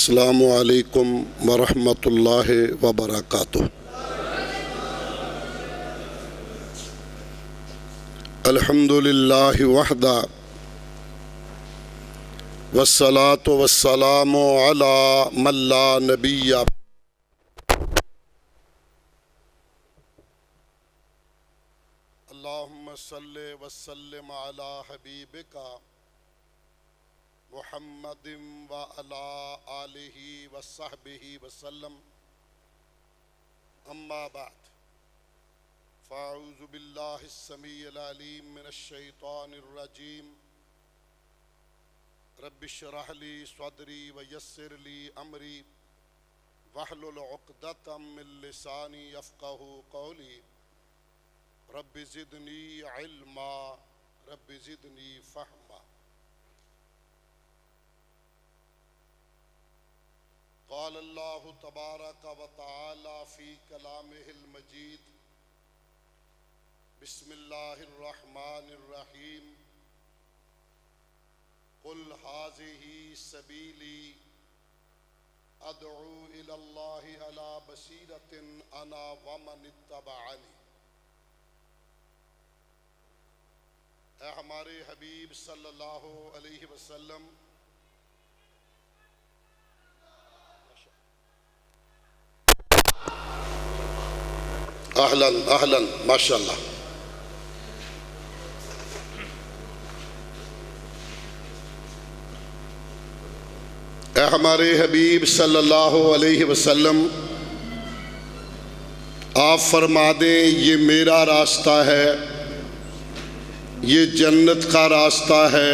السلام علیکم ورحمۃ اللہ وبرکاتہ۔ الحمد للہ وحدہ والصلاة والسلام علی من لا نبی۔ اللہم صلی وسلم علی حبیبک محمد وعلی آلہ وصحبہ وسلم، اما بعد فاعوذ باللہ السمیع العلیم من الشیطان الرجیم۔ رب اشرح لی صدری ویسر لی امری واحلل عقدۃ من لسانی یفقہوا قولی۔ رب زدنی علما رب زدنی فہما۔ قال اللہ تبارک و تعالی فی کلامہ المجید، بسم اللہ الرحمن الرحیم۔ قل ھذہ سبیلی ادعو الی اللہ علی بصیرۃ انا ومن اتبعنی۔ اے ہمارے حبیب صلی اللہ علیہ وسلم، اہلاً اہلاً ماشاءاللہ۔ اے ہمارے حبیب صلی اللہ علیہ وسلم، آپ فرما دیں یہ میرا راستہ ہے، یہ جنت کا راستہ ہے،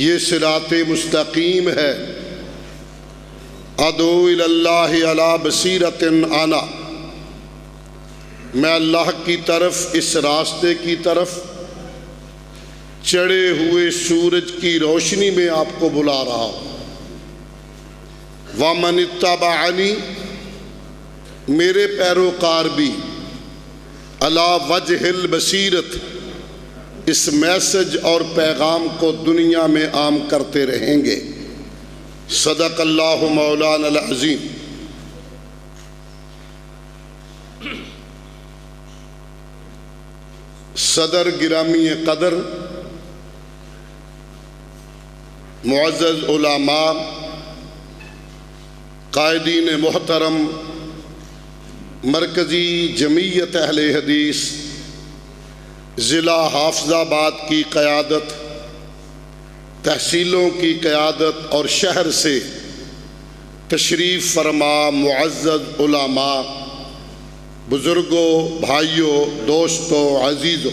یہ صراط مستقیم ہے۔ ادعو الی اللہ علی بصیرۃ انا، میں اللہ کی طرف اس راستے کی طرف چڑھے ہوئے سورج کی روشنی میں آپ کو بلا رہا ہوں۔ وَمَنِ اتَّبَعَنِی، میرے پیروکار بھی عَلَى وَجْهِ الْبَصِیرَۃ اس میسج اور پیغام کو دنیا میں عام کرتے رہیں گے۔ صدق اللہ مولانا العظیم۔ صدر گرامی قدر، معزز علماء، قائدین محترم، مرکزی جمعیت اہل حدیث ضلع حافظ آباد کی قیادت، تحصیلوں کی قیادت اور شہر سے تشریف فرما معزز علماء، بزرگوں، بھائیوں، دوستوں، عزیزوں،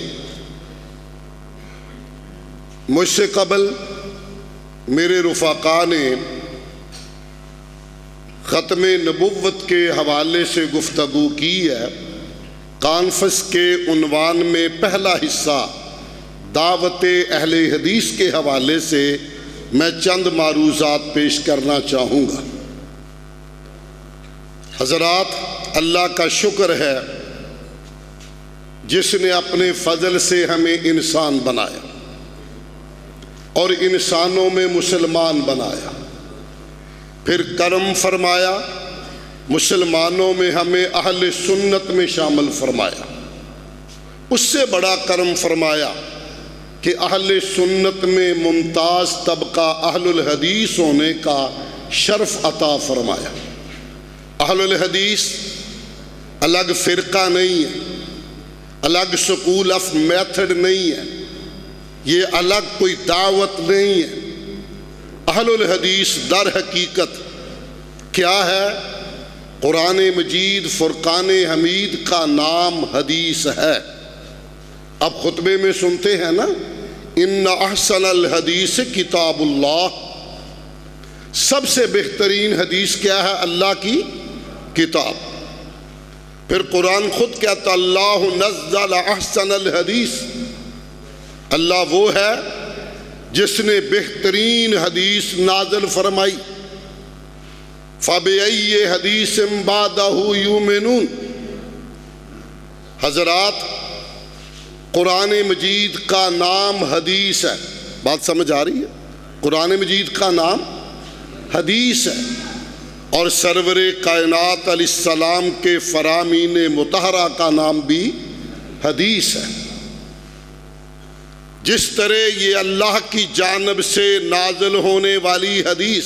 مجھ سے قبل میرے رفقاء نے ختم نبوت کے حوالے سے گفتگو کی ہے۔ کانفرنس کے عنوان میں پہلا حصہ دعوت اہل حدیث کے حوالے سے میں چند معروضات پیش کرنا چاہوں گا۔ حضرات، اللہ کا شکر ہے جس نے اپنے فضل سے ہمیں انسان بنایا اور انسانوں میں مسلمان بنایا، پھر کرم فرمایا، مسلمانوں میں ہمیں اہل سنت میں شامل فرمایا۔ اس سے بڑا کرم فرمایا کہ اہل سنت میں ممتاز طبقہ اہل الحدیث ہونے کا شرف عطا فرمایا۔ اہل الحدیث الگ فرقہ نہیں ہے، الگ سکول آف میتھڈ نہیں ہے، یہ الگ کوئی دعوت نہیں ہے۔ اہل الحدیث در حقیقت کیا ہے؟ قرآن مجید فرقان حمید کا نام حدیث ہے۔ اب خطبے میں سنتے ہیں نا، ان احسن الحدیث کتاب اللہ، سب سے بہترین حدیث کیا ہے؟ اللہ کی کتاب۔ پھر قرآن خود کہتا اللہ نزل احسن الحدیث، اللہ وہ ہے جس نے بہترین حدیث نازل فرمائی۔ فَبِأَيِّ حَدِيثٍ بَعْدَهُ يُؤْمِنُونَ۔ حضرات، قرآن مجید کا نام حدیث ہے، بات سمجھ آ رہی ہے؟ قرآن مجید کا نام حدیث ہے، اور سرور کائنات علیہ السلام کے فرامین مطہرہ کا نام بھی حدیث ہے۔ جس طرح یہ اللہ کی جانب سے نازل ہونے والی حدیث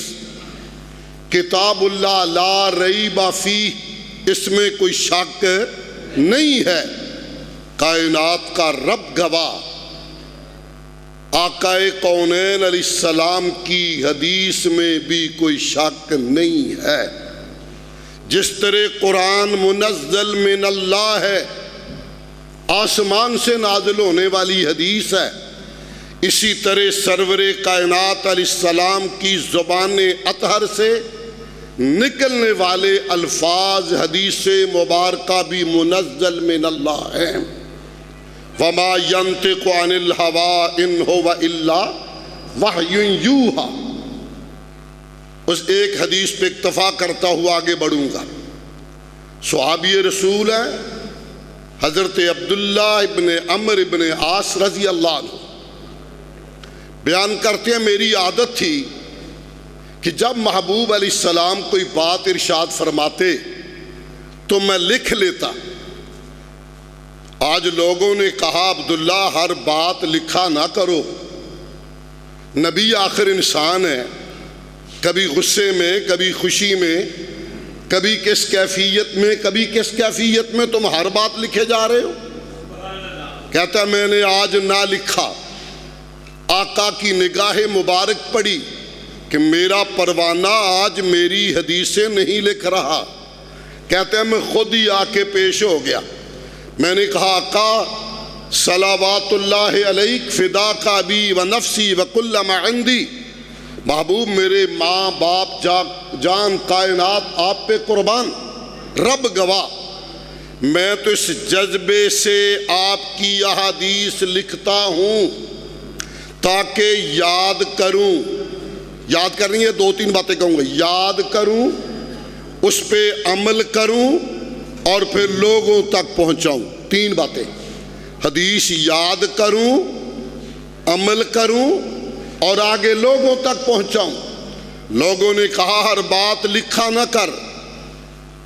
کتاب اللہ لا ریب فیہ، اس میں کوئی شک نہیں ہے، کائنات کا رب گواہ آقا کونین علیہ السلام کی حدیث میں بھی کوئی شک نہیں ہے۔ جس طرح قرآن منزل من اللہ ہے، آسمان سے نازل ہونے والی حدیث ہے، اسی طرح سرور کائنات علیہ السلام کی زبان اطہر سے نکلنے والے الفاظ حدیث مبارکہ بھی منزل من اللہ ہیں۔ وما ينطق عن الهوى ان هو الا وحی یوحی۔ اس ایک حدیث پہ اکتفا کرتا ہوا آگے بڑھوں گا۔ صحابی رسول ہیں حضرت عبداللہ ابن عمر ابن عاص رضی اللہ عنہ، بیان کرتے ہیں میری عادت تھی کہ جب محبوب علیہ السلام کوئی بات ارشاد فرماتے تو میں لکھ لیتا۔ آج لوگوں نے کہا عبداللہ ہر بات لکھا نہ کرو، نبی آخر انسان ہے، کبھی غصے میں، کبھی خوشی میں، کبھی کس کیفیت میں، کبھی کس کیفیت میں، تم ہر بات لکھے جا رہے ہو۔ کہتا میں نے آج نہ لکھا، آقا کی نگاہ مبارک پڑی کہ میرا پروانہ آج میری حدیثیں نہیں لکھ رہا۔ کہتے ہیں میں خود ہی آ کے پیش ہو گیا، میں نے کہا آقا صلوات اللہ علیک فداک ابی و نفسی و کل ما عندی، محبوب میرے ماں باپ جان کائنات آپ پہ قربان، رب گواہ میں تو اس جذبے سے آپ کی احادیث لکھتا ہوں تاکہ یاد کروں، یاد کرنی ہے، دو تین باتیں کہوں گا، یاد کروں، اس پہ عمل کروں اور پھر لوگوں تک پہنچاؤں۔ تین باتیں، حدیث یاد کروں، عمل کروں اور آگے لوگوں تک پہنچاؤں۔ لوگوں نے کہا ہر بات لکھا نہ کر،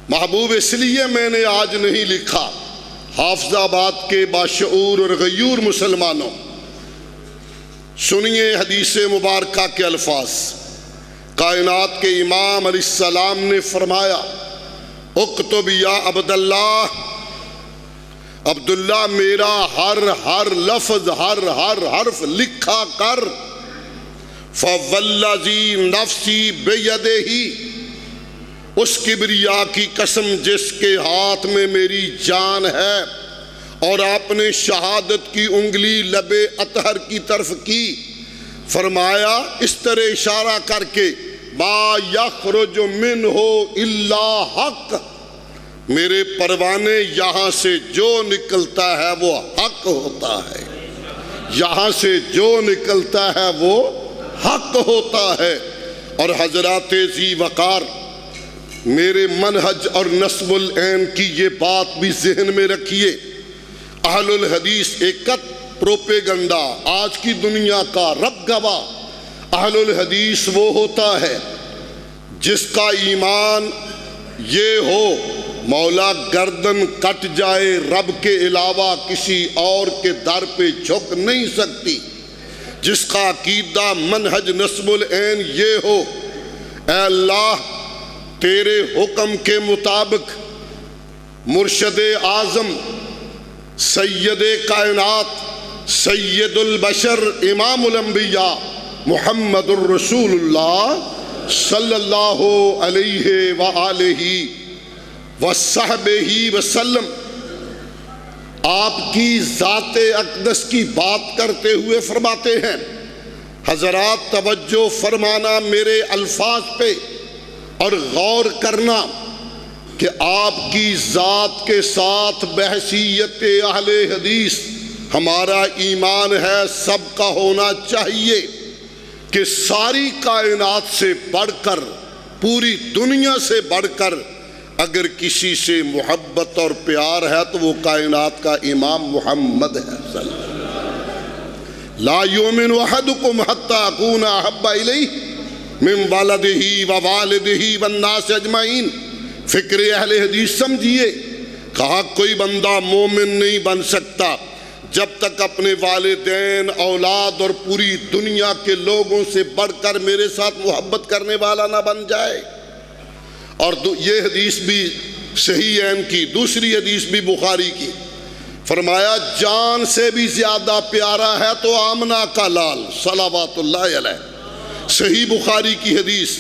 محبوب اس لیے میں نے آج نہیں لکھا۔ حافظ آباد کے باشعور اور غیور مسلمانوں، سنیے حدیث مبارکہ کے الفاظ۔ کائنات کے امام علیہ السلام نے فرمایا اکتب یا عبداللہ، عبداللہ میرا ہر لفظ ہر حرف لکھا کر۔ فوالذی نفسی بیدہ، اس کبریا کی قسم جس کے ہاتھ میں میری جان ہے، اور آپ نے شہادت کی انگلی لب اطہر کی طرف کی، فرمایا اس طرح اشارہ کر کے ما یخرج منہ الا حق، میرے پروانے یہاں سے جو نکلتا ہے وہ حق ہوتا ہے، یہاں سے جو نکلتا ہے وہ حق ہوتا ہے۔ اور حضرات ذی وقار میرے منہج اور نصب العین کی یہ بات بھی ذہن میں رکھیے، اہل الحدیث ایکت پروپیگنڈا آج کی دنیا کا رب گواہ، اہل الحدیث وہ ہوتا ہے جس کا ایمان یہ ہو مولا گردن کٹ جائے رب کے علاوہ کسی اور کے در پہ جھک نہیں سکتی، جس کا عقیدہ منہج نصب العین یہ ہو اے اللہ تیرے حکم کے مطابق مرشد اعظم سید کائنات سید البشر امام الانبیاء محمد الرسول اللہ صلی اللہ علیہ وآلہ وصحبہ وسلم آپ کی ذات اقدس کی بات کرتے ہوئے فرماتے ہیں، حضرات توجہ فرمانا میرے الفاظ پہ اور غور کرنا کہ آپ کی ذات کے ساتھ بحیثیت اہل حدیث ہمارا ایمان ہے سب کا ہونا چاہیے کہ ساری کائنات سے بڑھ کر، پوری دنیا سے بڑھ کر اگر کسی سے محبت اور پیار ہے تو وہ کائنات کا امام محمد ہے۔ لا یؤمن احدکم حتی اکون احب الیہ من والدہی و والدہی والناس اجمعین. فکر اہل حدیث سمجھیے. کہا کوئی بندہ مومن نہیں بن سکتا جب تک اپنے والدین، اولاد اور پوری دنیا کے لوگوں سے بڑھ کر میرے ساتھ محبت کرنے والا نہ بن جائے. اور یہ حدیث بھی صحیحین کی، دوسری حدیث بھی بخاری کی. فرمایا جان سے بھی زیادہ پیارا ہے تو آمنہ کا لال صلوات اللہ علیہ. صحیح بخاری کی حدیث.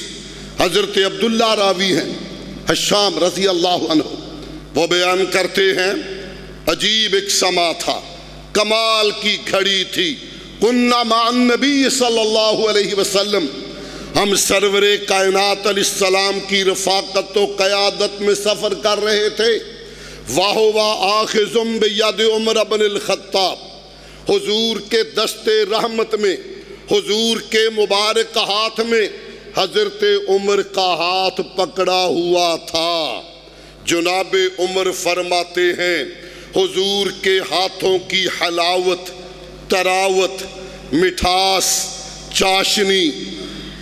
حضرت عبداللہ راوی ہیں حشام رضی اللہ عنہ، وہ بیان کرتے ہیں عجیب ایک سما تھا، کمال کی گھڑی تھی. کننا مع النبی صلی اللہ علیہ وسلم، ہم سرور کائنات علیہ السلام کی رفاقت و قیادت میں سفر کر رہے تھے. وَهُوَ آخِذٌ بِيَدِ عمر بن الخطاب، حضور کے دست رحمت میں، حضور کے مبارک ہاتھ میں حضرت عمر کا ہاتھ پکڑا ہوا تھا. جناب عمر فرماتے ہیں حضور کے ہاتھوں کی حلاوت، تراوت، مٹھاس، چاشنی،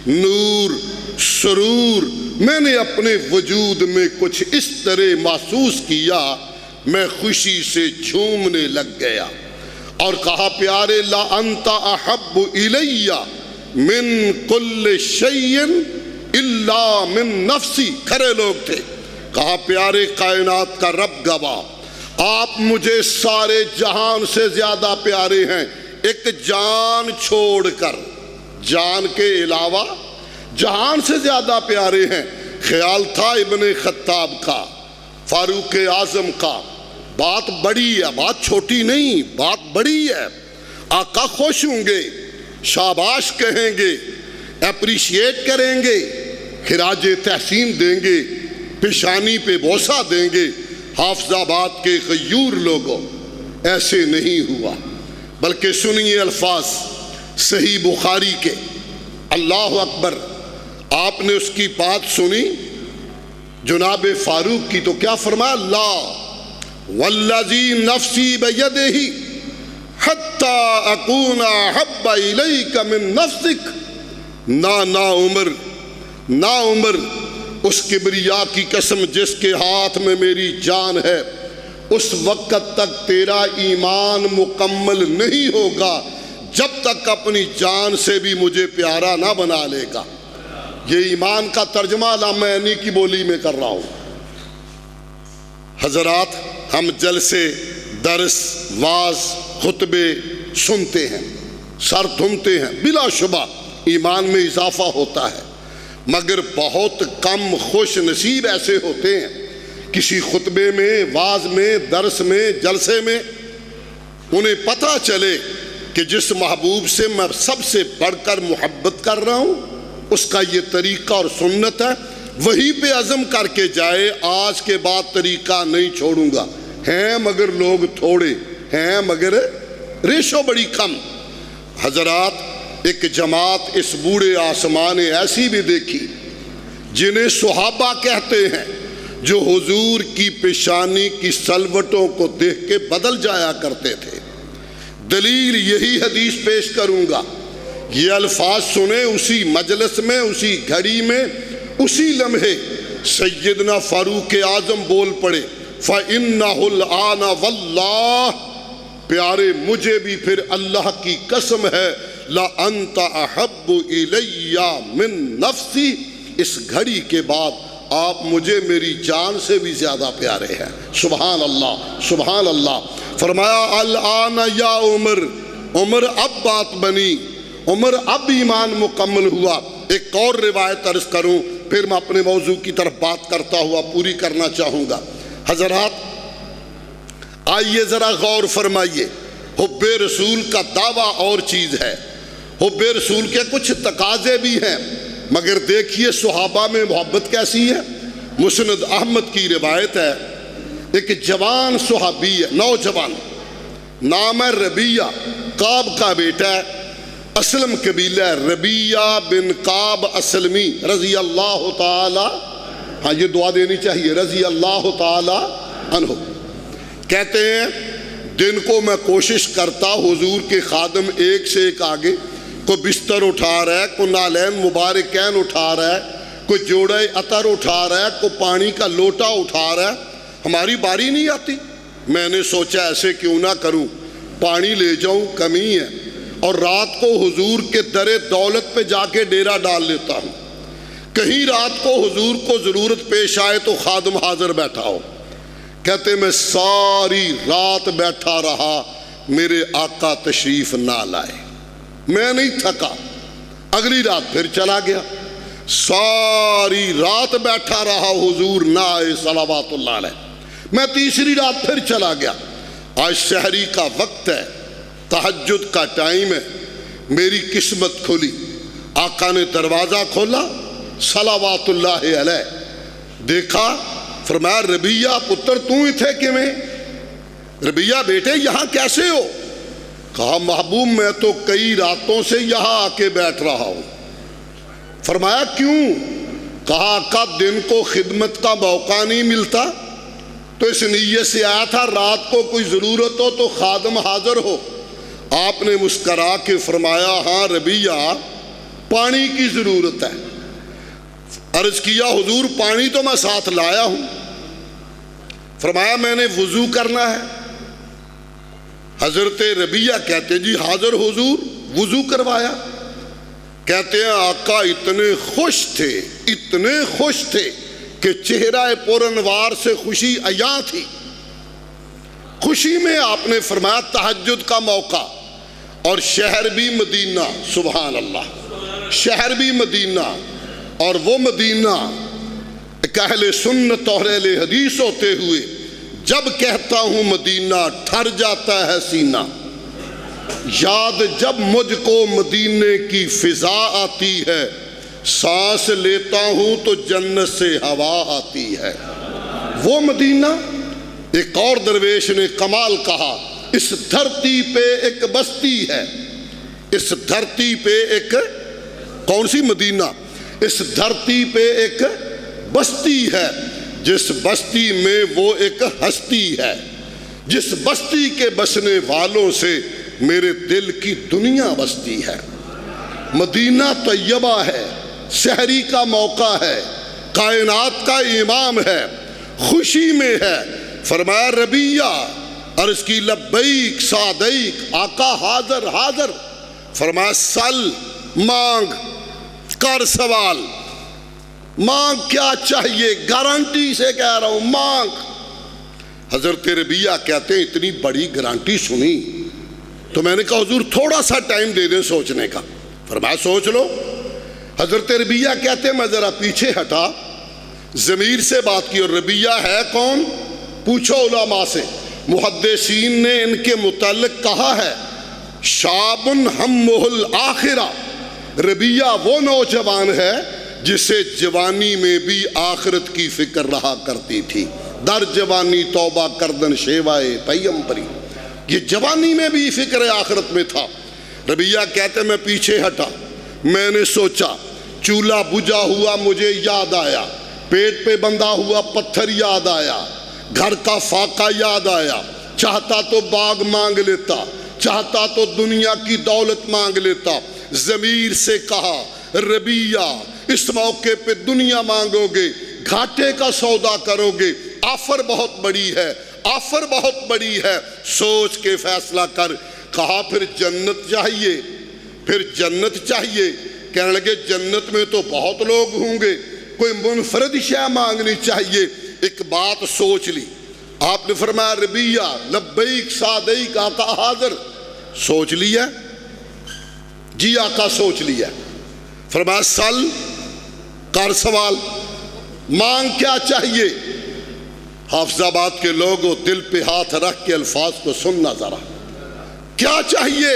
نور، سرور، میں نے اپنے وجود میں کچھ اس طرح محسوس کیا، میں خوشی سے جھومنے لگ گیا. اور کہا پیارے لا انت احب الی من کل شیء الا من نفسی. کھڑے لوگ تھے. کہا پیارے کائنات کا رب گواہ، آپ مجھے سارے جہان سے زیادہ پیارے ہیں ایک جان چھوڑ کر. جان کے علاوہ جہان سے زیادہ پیارے ہیں. خیال تھا ابن خطاب کا، فاروق اعظم کا. بات بڑی ہے، بات چھوٹی نہیں، بات بڑی ہے. آقا خوش ہوں گے، شاباش کہیں گے، اپریشیٹ کریں گے، خراج تحسین دیں گے، پیشانی پہ بوسہ دیں گے. حافظ آباد کے غیور لوگوں ایسے نہیں ہوا، بلکہ سنیے الفاظ صحیح بخاری کے. اللہ اکبر. آپ نے اس کی بات سنی جناب فاروق کی تو کیا فرمایا؟ لا والذی نفسی بیدہ حتی اکون احب الیک من نفسک. نا عمر، نا عمر، اس کبریا کی قسم جس کے ہاتھ میں میری جان ہے، اس وقت تک تیرا ایمان مکمل نہیں ہوگا جب تک اپنی جان سے بھی مجھے پیارا نہ بنا لے گا. یہ ایمان کا ترجمہ علامہ عینی کی بولی میں کر رہا ہوں. حضرات، ہم جلسے، درس، واعظ، خطبے سنتے ہیں، سر دھمتے ہیں، بلا شبہ ایمان میں اضافہ ہوتا ہے، مگر بہت کم خوش نصیب ایسے ہوتے ہیں کسی خطبے میں، واعظ میں، درس میں، جلسے میں انہیں پتہ چلے کہ جس محبوب سے میں سب سے بڑھ کر محبت کر رہا ہوں اس کا یہ طریقہ اور سنت ہے، وہی پہ عزم کر کے جائے آج کے بعد طریقہ نہیں چھوڑوں گا. ہیں مگر لوگ تھوڑے ہیں، مگر ریشو بڑی کم. حضرات، ایک جماعت اس بوڑھے آسمان نے ایسی بھی دیکھی جنہیں صحابہ کہتے ہیں، جو حضور کی پیشانی کی سلوٹوں کو دیکھ کے بدل جایا کرتے تھے. دلیل یہی حدیث پیش کروں گا. یہ الفاظ سنیں اسی مجلس میں، اسی گھڑی میں، اسی لمحے سیدنا فاروق اعظم بول پڑے فَإِنَّهُ الْآنَ وَاللَّهِ. پیارے مجھے بھی پھر اللہ کی قسم ہے لَأَنْتَ أَحَبُّ إِلَيَّ مِن نَفْسِي. اس گھڑی کے بعد آپ مجھے میری جان سے بھی زیادہ پیارے ہیں. سبحان اللہ، سبحان اللہ. فرمایا الآن یا عمر. عمر اب بات بنی، عمر اب ایمان مکمل ہوا. ایک اور روایت عرض کروں پھر میں اپنے موضوع کی طرف بات کرتا ہوا پوری کرنا چاہوں گا. حضرات آئیے ذرا غور فرمائیے. حب رسول کا دعویٰ اور چیز ہے، حب رسول کے کچھ تقاضے بھی ہیں، مگر دیکھیے صحابہ میں محبت کیسی ہے. مسند احمد کی روایت ہے، ایک جوان صحابی ہے، نوجوان، نام ہے ربیہ، کعب کا بیٹا ہے، اسلم قبیلہ ہے، ربیہ بن کعب اسلمی رضی اللہ تعالی، ہاں یہ دعا دینی چاہیے، رضی اللہ تعالی عنہ. کہتے ہیں دن کو میں کوشش کرتا حضور کے خادم ایک سے ایک آگے کوئی بستر اٹھا رہا ہے، کوئی نالین مبارکین اٹھا رہا ہے، کوئی جوڑے عطر اٹھا رہا ہے، کوئی پانی کا لوٹا اٹھا رہا ہے، ہماری باری نہیں آتی۔ میں نے سوچا ایسے کیوں نہ کروں، پانی لے جاؤں، کمی ہے، اور رات کو حضور کے در دولت پہ جا کے ڈیرا ڈال لیتا ہوں، کہیں رات کو حضور کو ضرورت پیش آئے تو خادم حاضر بیٹھا ہو۔ کہتے میں ساری رات بیٹھا رہا، میرے آقا تشریف نہ لائے، میں نہیں تھکا، اگلی رات پھر چلا گیا، ساری رات بیٹھا رہا، حضور نہ آئے صلوات اللہ علیہ، میں تیسری رات پھر چلا گیا۔ آج سحری کا وقت ہے، تہجد کا ٹائم ہے، میری قسمت کھلی، آقا نے دروازہ کھولا صلوات اللہ علیہ، دیکھا، فرمایا ربیہ پتر تو ہی تھے کیویں؟ ربیہ بیٹے یہاں کیسے ہو؟ کہا محبوب میں تو کئی راتوں سے یہاں آ کے بیٹھ رہا ہوں۔ فرمایا کیوں؟ کہا آقا دن کو خدمت کا موقع نہیں ملتا، تو اس نیت سے آیا تھا رات کو کوئی ضرورت ہو تو خادم حاضر ہو۔ آپ نے مسکرا کے فرمایا ہاں ربیہ پانی کی ضرورت ہے۔ عرض کیا حضور پانی تو میں ساتھ لایا ہوں۔ فرمایا میں نے وضو کرنا ہے۔ حضرت ربیہ کہتے جی حاضر حضور، وضو کروایا۔ کہتے ہیں آقا اتنے خوش تھے کہ چہرہ پرانوار سے خوشی عیاں تھی۔ خوشی میں آپ نے فرمایا تہجد کا موقع، اور شہر بھی مدینہ، سبحان اللہ، شہر بھی مدینہ، اور وہ مدینہ ایک اہل سنت اور اہل حدیث ہوتے ہوئے جب کہتا ہوں مدینہ ٹھر جاتا ہے سینہ، یاد جب مجھ کو مدینے کی فضا آتی ہے، سانس لیتا ہوں تو جنت سے ہوا آتی ہے۔ وہ مدینہ، ایک اور درویش نے کمال کہا، اس دھرتی پہ ایک بستی ہے، اس دھرتی پہ ایک کون سی مدینہ؟ اس دھرتی پہ ایک بستی ہے، جس بستی میں وہ ایک ہستی ہے، جس بستی کے بسنے والوں سے میرے دل کی دنیا بستی ہے۔ مدینہ طیبہ ہے، سحری کا موقع ہے، کائنات کا امام ہے، خوشی میں ہے۔ فرمایا ربیہ، عرض کی لبیک صادیق، آقا حاضر حاضر۔ فرمایا سل، مانگ، کر سوال، مانگ کیا چاہیے، گارنٹی سے کہہ رہا ہوں مانگ۔ حضرت ربیہ کہتے ہیں اتنی بڑی گارنٹی سنی تو میں نے کہا حضور تھوڑا سا ٹائم دے دیں سوچنے کا۔ فرمایا سوچ لو۔ حضرت ربیہ کہتے ہیں میں ذرا پیچھے ہٹا، ضمیر سے بات کی، اور ربیہ ہے کون؟ پوچھو علماء سے۔ محدثین نے ان کے متعلق کہا ہے شاب ہمہ الآخرہ، ربیہ وہ نوجوان ہے جسے جوانی میں بھی آخرت کی فکر رہا کرتی تھی۔ در جوانی توبہ کردن شیوائے پیمبری، یہ جوانی میں بھی فکر آخرت میں تھا۔ ربیہ کہتے میں پیچھے ہٹا، میں نے سوچا، چولہا بجھا ہوا مجھے یاد آیا، پیٹ پہ بندھا ہوا پتھر یاد آیا، گھر کا فاقہ یاد آیا، چاہتا تو باغ مانگ لیتا، چاہتا تو دنیا کی دولت مانگ لیتا۔ ضمیر سے کہا ربیہ اس موقع پہ دنیا مانگو گے، گھاٹے کا سودا کرو گے، آفر بہت بڑی ہے، آفر بہت بڑی ہے، سوچ کے فیصلہ کر۔ کہا پھر جنت چاہیے، پھر جنت چاہیے۔ کہنے لگے جنت میں تو بہت لوگ ہوں گے، کوئی منفرد شے مانگنی چاہیے۔ ایک بات سوچ لی، آپ نے فرمایا ربیہ لبیک صادیق، آقا حاضر۔ سوچ لیا؟ جی آقا سوچ لیا۔ فرمایا سل، کر سوال، مانگ کیا چاہیے؟ حافظ آباد کے لوگوں دل پہ ہاتھ رکھ کے الفاظ کو سننا ذرا، کیا چاہیے؟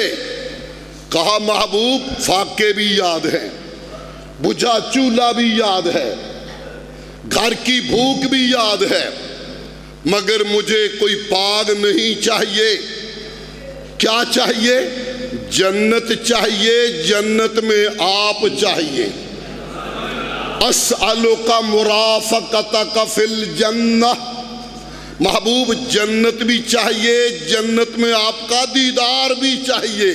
کہا محبوب فاقے بھی یاد ہیں، بجھا چولہا بھی یاد ہے، گھر کی بھوک بھی یاد ہے، مگر مجھے کوئی باغ نہیں چاہیے۔ کیا چاہیے؟ جنت چاہیے، جنت میں آپ چاہیے۔ اسألک مرافقتک فی الجنہ، محبوب جنت بھی چاہیے، جنت میں آپ کا دیدار بھی چاہیے۔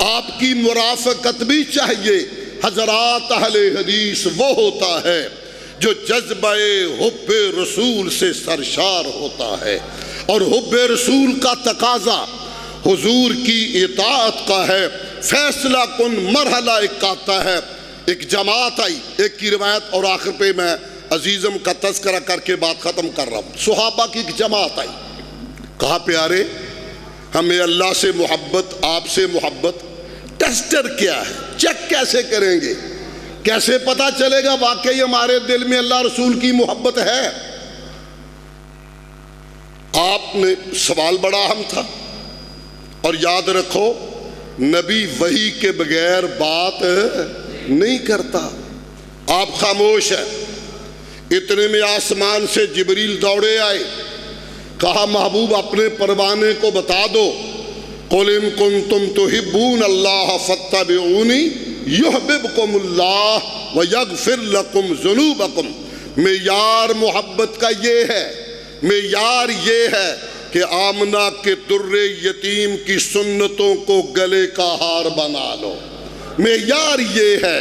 آپ کی مرافقت بھی چاہیے۔ حضرات اہل حدیث وہ ہوتا ہے جو جذبہ حب رسول سے سرشار ہوتا ہے، اور حب رسول کا تقاضا حضور کی اطاعت کا ہے۔ فیصلہ کن مرحلہ ایک آتا ہے، ایک جماعت آئی، ایک کی روایت، اور آخر پہ میں عزیزم کا تذکرہ کر کے بات ختم کر رہا ہوں۔ صحابہ کی ایک جماعت آئی، کہا پیارے ہمیں اللہ سے محبت، آپ سے محبت، ٹیسٹر کیا ہے، چیک کیسے کریں گے، کیسے پتا چلے گا واقعی ہمارے دل میں اللہ رسول کی محبت ہے؟ آپ نے سوال بڑا اہم تھا، اور یاد رکھو نبی وحی کے بغیر بات نہیں کرتا، آپ خاموش ہیں۔ اتنے میں آسمان سے جبریل دوڑے آئے، کہا محبوب اپنے پروانے کو بتا دو، قُلْ إِن كُنتُمْ تُحِبُّونَ اللَّهَ فَاتَّبِعُونِي يُحْبِبْكُمُ اللَّهُ وَيَغْفِرْ لَكُمْ ذُنُوبَكُمْ۔ معیار محبت کا یہ ہے، معیار یہ ہے کہ آمنہ کے در یتیم کی سنتوں کو گلے کا ہار بنا لو۔ معیار یہ ہے،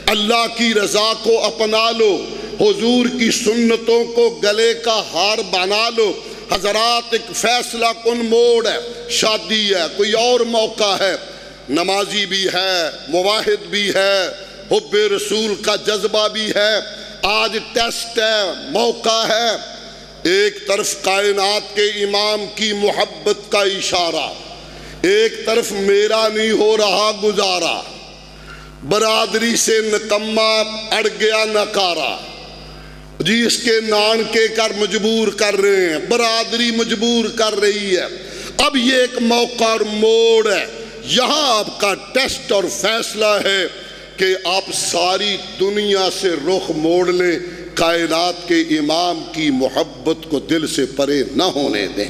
اللہ کی رضا کو اپنا لو، حضور کی سنتوں کو گلے کا ہار بنا لو۔ حضرات ایک فیصلہ کن موڑ ہے، شادی ہے، کوئی اور موقع ہے، نمازی بھی ہے، مواحد بھی ہے، حب رسول کا جذبہ بھی ہے، آج ٹیسٹ ہے، موقع ہے۔ ایک طرف کائنات کے امام کی محبت کا اشارہ، ایک طرف میرا نہیں ہو رہا گزارا، برادری سے نکما اڑ گیا نکارا، جی اس کے نان کے کر مجبور کر رہے ہیں، برادری مجبور کر رہی ہے۔ اب یہ ایک موقع اور موڑ ہے، یہاں آپ کا ٹیسٹ اور فیصلہ ہے کہ آپ ساری دنیا سے رخ موڑ لیں، کائنات کے امام کی محبت کو دل سے پرے نہ ہونے دیں۔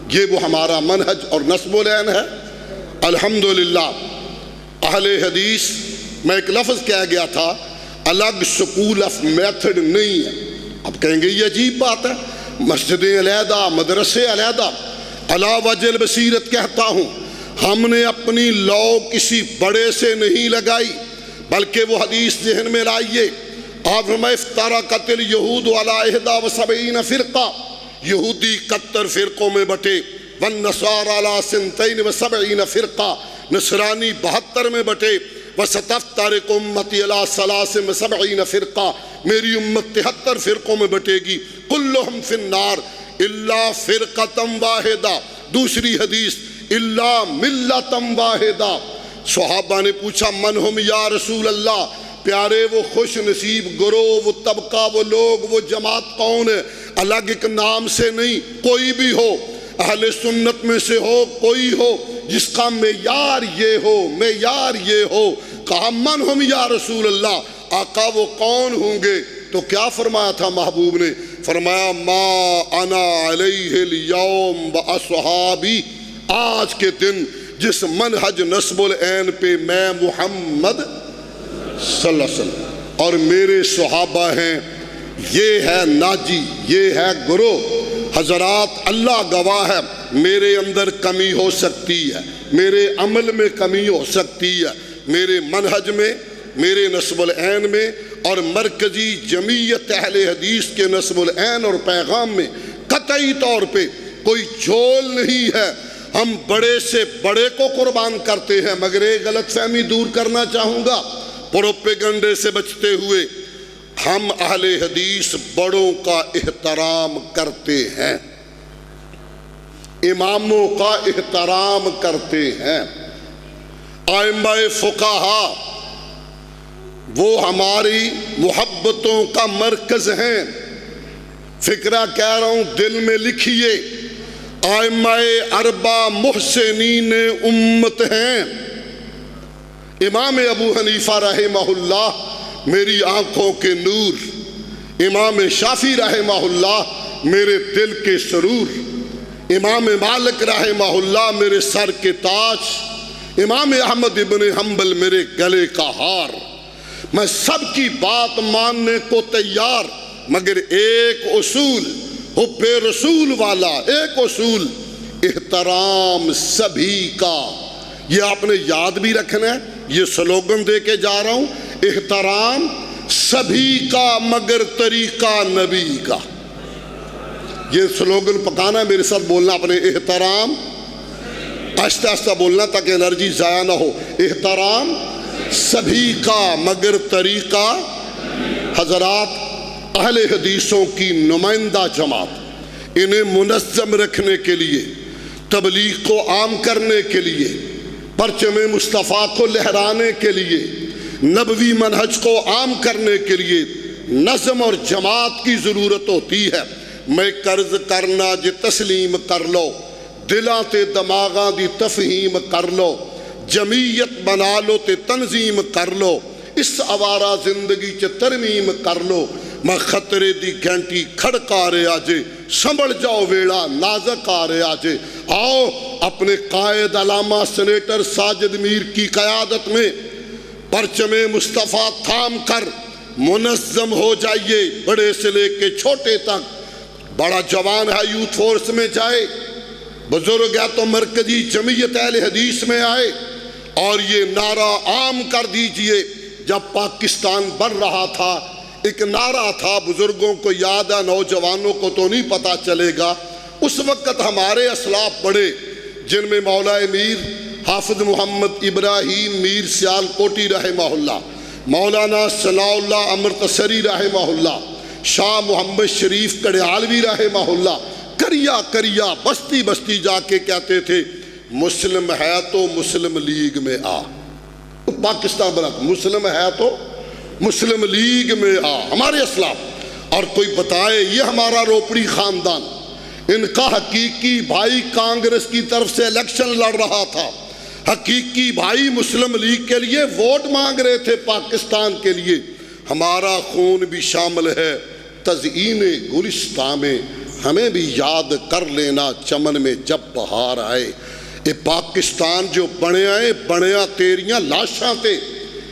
یہ وہ ہمارا منہج اور نصب العین ہے۔ الحمدللہ اہل حدیث، میں ایک لفظ کہہ گیا تھا، الگ سکول آف میتھڈ نہیں ہے۔ اب کہیں گے یہ عجیب بات ہے، مسجدیں علیحدہ، مدرسے علیحدہ۔ علی وجہ البصیرت کہتا ہوں، ہم نے اپنی لو کسی بڑے سے نہیں لگائی، بلکہ وہ حدیث ذہن میں لائیے۔ آپ فرمائے افترقت الیہود علی 71 فرقہ، یہودی 71 فرقوں میں بٹے، والنصارى علی 72 فرقہ، نصرانی 72 میں بٹے، وَسَتَفْتَرِقُ أُمَّتِي عَلَىٰ 73 فرقہ، میری امت 73 فرقوں میں بٹے گی، كُلُّهُمْ فِي النَّارِ إِلَّا فِرْقَةً وَاحِدَةً۔ دوسری حدیث إِلَّا مِلَّةً وَاحِدَةً۔ صحابہ نے پوچھا من ہم یا رسول اللہ، پیارے وہ خوش نصیب گروہ، وہ طبقہ، وہ لوگ، وہ جماعت کون ہے؟ الگ ایک نام سے نہیں، کوئی بھی ہو، اہل سنت میں سے ہو، کوئی ہو جس کا معیار یہ ہو، معیار یہ ہو۔ کہا من ہم یا رسول اللہ، آقا وہ کون ہوں گے؟ تو کیا فرمایا تھا محبوب نے؟ فرمایا ما انا علیہ اليوم واصحابی، آج کے دن جس منہج نصب العین پہ میں محمد صلی اللہ علیہ وسلم اور میرے صحابہ ہیں، یہ ہے ناجی، یہ ہے گروہ۔ حضرات اللہ گواہ ہے، میرے اندر کمی ہو سکتی ہے، میرے عمل میں کمی ہو سکتی ہے، میرے منہج میں، میرے نصب العین میں، اور مرکزی جمعیت اہل حدیث کے نصب العین اور پیغام میں قطعی طور پہ کوئی جھول نہیں ہے۔ ہم بڑے سے بڑے کو قربان کرتے ہیں، مگر ایک غلط فہمی دور کرنا چاہوں گا پروپیگنڈے سے بچتے ہوئے، ہم اہل حدیث بڑوں کا احترام کرتے ہیں، اماموں کا احترام کرتے ہیں، ائمہ فقہا وہ ہماری محبتوں کا مرکز ہیں۔ فکرہ کہہ رہا ہوں، دل میں لکھیے، ائمہ اربع محسنین امت ہیں۔ امام ابو حنیفہ رحمہ اللہ میری آنکھوں کے نور، امام شافعی رحمہ اللہ میرے دل کے سرور، امام مالک رحمہ اللہ میرے سر کے تاج، امام احمد ابن حنبل میرے گلے کا ہار۔ میں سب کی بات ماننے کو تیار، مگر ایک اصول، حب رسول والا ایک اصول، احترام سبھی کا، یہ آپ نے یاد بھی رکھنا ہے، یہ سلوگن دے کے جا رہا ہوں، احترام سبھی کا مگر طریقہ نبی کا۔ یہ سلوگن پکانا، میرے ساتھ بولنا اپنے، احترام، آہستہ آہستہ بولنا تاکہ انرجی ضائع نہ ہو۔ احترام سبھی کا مگر طریقہ، حضرات اہل حدیثوں کی نمائندہ جماعت، انہیں منظم رکھنے کے لیے، تبلیغ کو عام کرنے کے لیے، پرچم مصطفیٰ کو لہرانے کے لیے، نبوی منہج کو عام کرنے کے لیے نظم اور جماعت کی ضرورت ہوتی ہے۔ میں قرض کرنا جے تسلیم کر لو، دلاں تے دماغاں دی تفہیم کر لو، جمعیت بنا لو تے تنظیم کر لو، اس آوارہ زندگی چ ترمیم کر لو، میں خطرے دی گھنٹی کھڑکا رہے آجے، سنبھل جاؤ ویڑا نازک آ رہے آجے۔ آؤ اپنے قائد علامہ سینیٹر ساجد میر کی قیادت میں پرچم مصطفیٰ تھام کر منظم ہو جائیے، بڑے سے لے کے چھوٹے تک۔ بڑا جوان ہے یوتھ فورس میں جائے، بزرگ ہے تو مرکزی جمعیت اہل حدیث میں آئے، اور یہ نعرہ عام کر دیجئے۔ جب پاکستان بن رہا تھا ایک نعرہ تھا، بزرگوں کو یاد ہے، نوجوانوں کو تو نہیں پتا چلے گا۔ اس وقت ہمارے اسلاف بڑے، جن میں مولا میر حافظ محمد ابراہیم میر سیال کوٹی رحمہ اللہ، مولانا ثناء اللہ امرتسری رحمہ اللہ، شاہ محمد شریف کڑیالوی رحمہ اللہ، کریا کریا بستی بستی جا کے کہتے تھے مسلم ہے تو مسلم لیگ میں آ۔ پاکستان بنا، مسلم ہے تو مسلم لیگ میں آ، ہمارے اسلاف۔ اور کوئی بتائے یہ ہمارا روپڑی خاندان، ان کا حقیقی بھائی کانگریس کی طرف سے الیکشن لڑ رہا تھا، حقیقی بھائی مسلم لیگ کے لیے ووٹ مانگ رہے تھے پاکستان کے لیے۔ ہمارا خون بھی شامل ہے تزئین گلستان میں، ہمیں بھی یاد کر لینا چمن میں جب بہار آئے۔ اے پاکستان جو بنیا تیریاں لاشاں تے،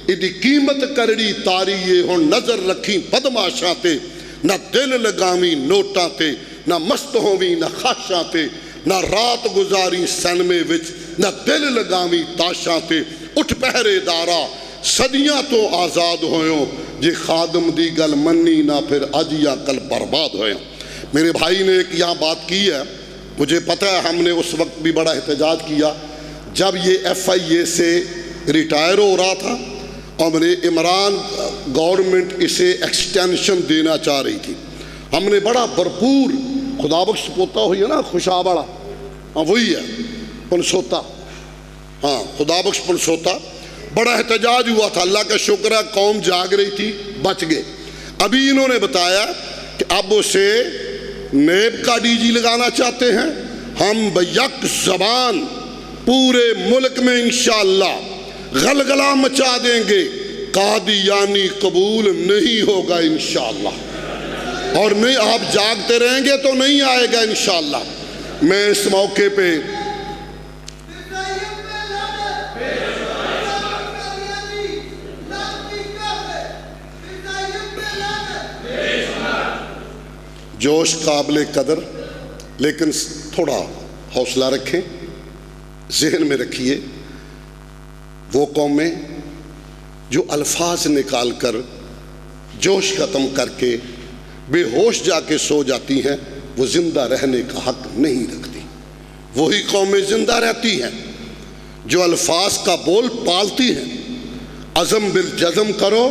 ایڈی قیمت کرڑی تاری یہ ہون نظر رکھی بدماشاں تے، نہ دل لگامی نوٹاں تے، نہ مست ہووی نہ خاشاں تے، نہ رات گزاری سینمے وچ، نہ دل لگامی تاشاں تے۔ اٹھ پہرے دارا صدیاں تو آزاد ہوئوں، جے خادم دی گل منی نہ پھر اج یا کل برباد ہوئوں۔ میرے بھائی نے ایک یہاں بات کی ہے، مجھے پتہ ہے ہم نے اس وقت بھی بڑا احتجاج کیا جب یہ FIA سے ریٹائر ہو رہا تھا، اور میں نے عمران گورنمنٹ اسے ایکسٹینشن دینا چاہ رہی تھی۔ ہم نے بڑا بھرپور، خدا بخش پوتا ہوئی ہے نا خوشا بڑا، ہاں وہی ہے پنسوتا، ہاں خدا بخش پنسوتا، بڑا احتجاج ہوا تھا۔ اللہ کا شکر ہے قوم جاگ رہی تھی، بچ گئے۔ ابھی انہوں نے بتایا کہ اب اسے نیب کا DG لگانا چاہتے ہیں۔ ہم بیک زبان پورے ملک میں انشاءاللہ غلغلہ مچا دیں گے، قادیانی قبول نہیں ہوگا انشاءاللہ، اور نہیں آپ جاگتے رہیں گے تو نہیں آئے گا انشاءاللہ۔ میں اس موقع پہ جوش قابل قدر، لیکن تھوڑا حوصلہ رکھیں، ذہن میں رکھیے وہ قومیں جو الفاظ نکال کر جوش ختم کر کے بے ہوش جا کے سو جاتی ہیں، وہ زندہ رہنے کا حق نہیں رکھتی۔ وہی قومیں زندہ رہتی ہیں جو الفاظ کا بول پالتی ہیں۔ عزم بالجزم کرو،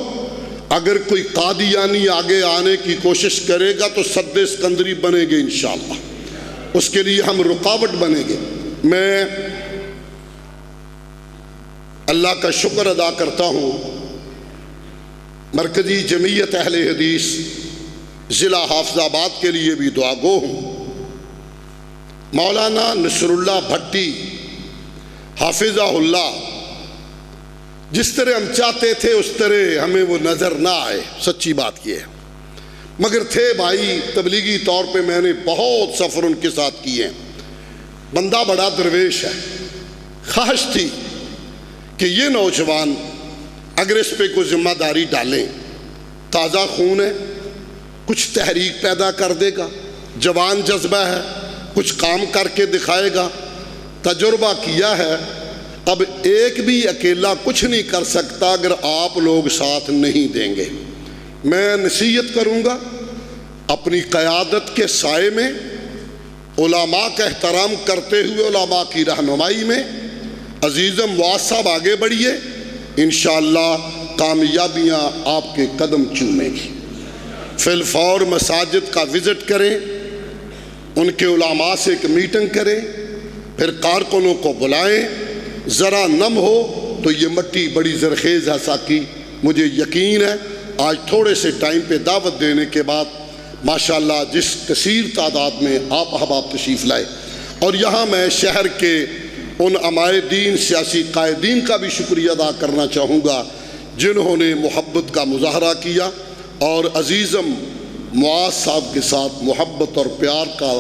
اگر کوئی قادیانی آگے آنے کی کوشش کرے گا تو سد اسکندری بنے گے انشاءاللہ، اس کے لیے ہم رکاوٹ بنیں گے۔ میں اللہ کا شکر ادا کرتا ہوں، مرکزی جمعیت اہل حدیث ضلع حافظ آباد کے لیے بھی دعا گو ہوں۔ مولانا نصر اللہ بھٹی حافظہ اللہ، جس طرح ہم چاہتے تھے اس طرح ہمیں وہ نظر نہ آئے، سچی بات یہ ہے، مگر تھے بھائی تبلیغی طور پہ میں نے بہت سفر ان کے ساتھ کیے ہیں۔ بندہ بڑا درویش ہے، خواہش تھی کہ یہ نوجوان اگر اس پہ کوئی ذمہ داری ڈالیں، تازہ خون ہے، کچھ تحریک پیدا کر دے گا، جوان جذبہ ہے، کچھ کام کر کے دکھائے گا، تجربہ کیا ہے، اب ایک بھی اکیلا کچھ نہیں کر سکتا اگر آپ لوگ ساتھ نہیں دیں گے۔ میں نصیحت کروں گا اپنی قیادت کے سائے میں، علماء کا احترام کرتے ہوئے، علماء کی رہنمائی میں عزیزم معاذ صاحب آگے بڑھیے، انشاءاللہ کامیابیاں آپ کے قدم چومیں گی۔ فی الفور مساجد کا وزٹ کریں، ان کے علماء سے ایک میٹنگ کریں، پھر کارکنوں کو بلائیں، ذرا نم ہو تو یہ مٹی بڑی زرخیز ہے ساقی، مجھے یقین ہے آج تھوڑے سے ٹائم پہ دعوت دینے کے بعد ماشاءاللہ جس کثیر تعداد میں آپ احباب تشریف لائے، اور یہاں میں شہر کے ان عمائے دین سیاسی قائدین کا بھی شکریہ ادا کرنا چاہوں گا جنہوں نے محبت کا مظاہرہ کیا اور عزیزم معاذ صاحب کے ساتھ محبت اور پیار کا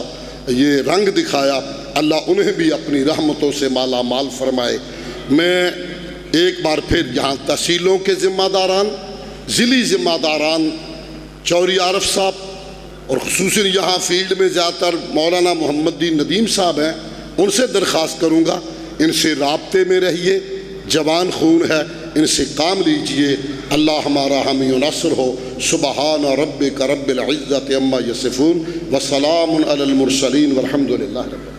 یہ رنگ دکھایا۔ اللہ انہیں بھی اپنی رحمتوں سے مالا مال فرمائے۔ میں ایک بار پھر یہاں تحصیلوں کے ذمہ داران، ضلعی ذمہ داران چوری عارف صاحب اور خصوصاً یہاں فیلڈ میں زیادہ تر مولانا محمد دین ندیم صاحب ہیں، ان سے درخواست کروں گا ان سے رابطے میں رہیے، جوان خون ہے، ان سے کام لیجئے۔ اللہ ہمارا حامی و ناصر ہو۔ سبحان ربک رب العزت عما یصفون وسلام علی المرسلین والحمد للہ رب العالمین۔